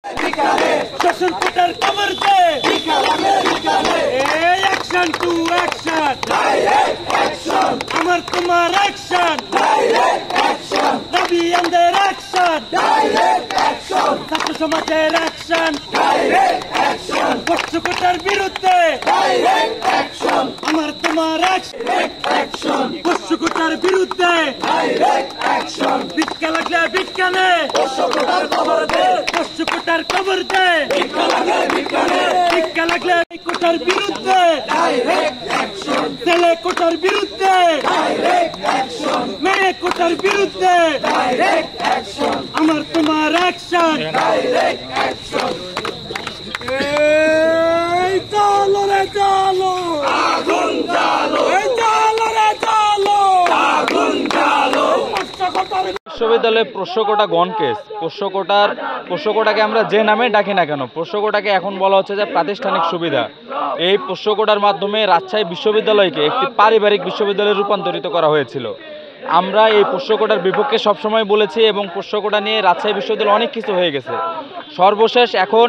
शोषण कोटार कमर दे action to action Amar Kumar action Ravi अंदर एक्शन ছাত্র সমাজের অ্যাকশন পশ্চিম কোটার বিরুদ্ধে আমার তোমার অ্যাকশন পশ্চিম কোটার বিরুদ্ধে ভিক্ষা লাগলে ভিক্ষানে পশ্চিম কোটার খবর দে ভিক্ষা লাগলে কোটার বিরুদ্ধে ছেলে কোটার বিরুদ্ধে মেয়ে কোটার বিরুদ্ধে আমার তোমার অ্যাকশন চালো রে চালো আগুন জ্বালো চালো রে চালো আগুন জ্বালো বিশ্ববিদ্যালয়ে পোষ্যকোটা গণ কেস পোষ্যকোটাকে আমরা যে নামে ডাকি না কেন, পোষ্যকোটাকে এখন বলা হচ্ছে যে প্রাতিষ্ঠানিক সুবিধা। এই পোষ্যকোটার মাধ্যমে রাজশাহী বিশ্ববিদ্যালয়কে একটি পারিবারিক বিশ্ববিদ্যালয়ে রূপান্তরিত করা হয়েছিল। আমরা এই পোষ্যকোটার বিপক্ষে সবসময় বলেছি এবং পোষ্যকোটা নিয়ে রাজশাহী বিশ্ববিদ্যালয় অনেক কিছু হয়ে গেছে। সর্বশেষ এখন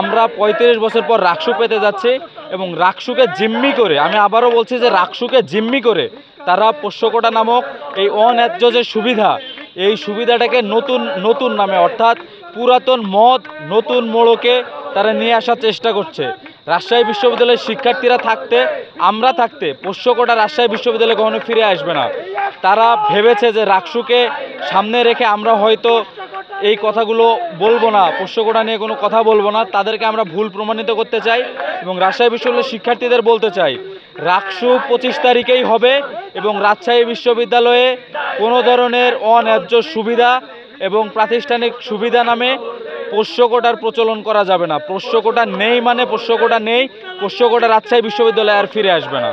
আমরা ৩৫ বছর পর রাকসু পেতে যাচ্ছি এবং রাকসুকে জিম্মি করে, আমি আবারও বলছি যে রাকসুকে জিম্মি করে তারা পোষ্যকোটা নামক এই অন্যায্য যে সুবিধা, এই সুবিধাটাকে নতুন নামে অর্থাৎ পুরাতন মদ নতুন মোড়কে তারা নিয়ে আসার চেষ্টা করছে। রাজশাহী বিশ্ববিদ্যালয়ের শিক্ষার্থীরা থাকতে, আমরা থাকতে পোষ্যকোটা রাজশাহী বিশ্ববিদ্যালয়ে কখনো ফিরে আসবে না। তারা ভেবেছে যে রাকসুকে সামনে রেখে আমরা হয়তো এই কথাগুলো বলবো না, পোষ্যকোটা নিয়ে কোনো কথা বলবো না। তাদেরকে আমরা ভুল প্রমাণিত করতে চাই এবং রাজশাহী বিশ্ববিদ্যালয়ের শিক্ষার্থীদের বলতে চাই রাকসু 25 তারিখেই হবে এবং রাজশাহী বিশ্ববিদ্যালয়ে কোনো ধরনের অন্যায্য সুবিধা এবং প্রাতিষ্ঠানিক সুবিধা নামে পোষ্যকোটার প্রচলন করা যাবে না। পোষ্যকোটা নেই মানে পোষ্যকোটা নেই, পোষ্যকোটা রাজশাহী বিশ্ববিদ্যালয়ে আর ফিরে আসবে না।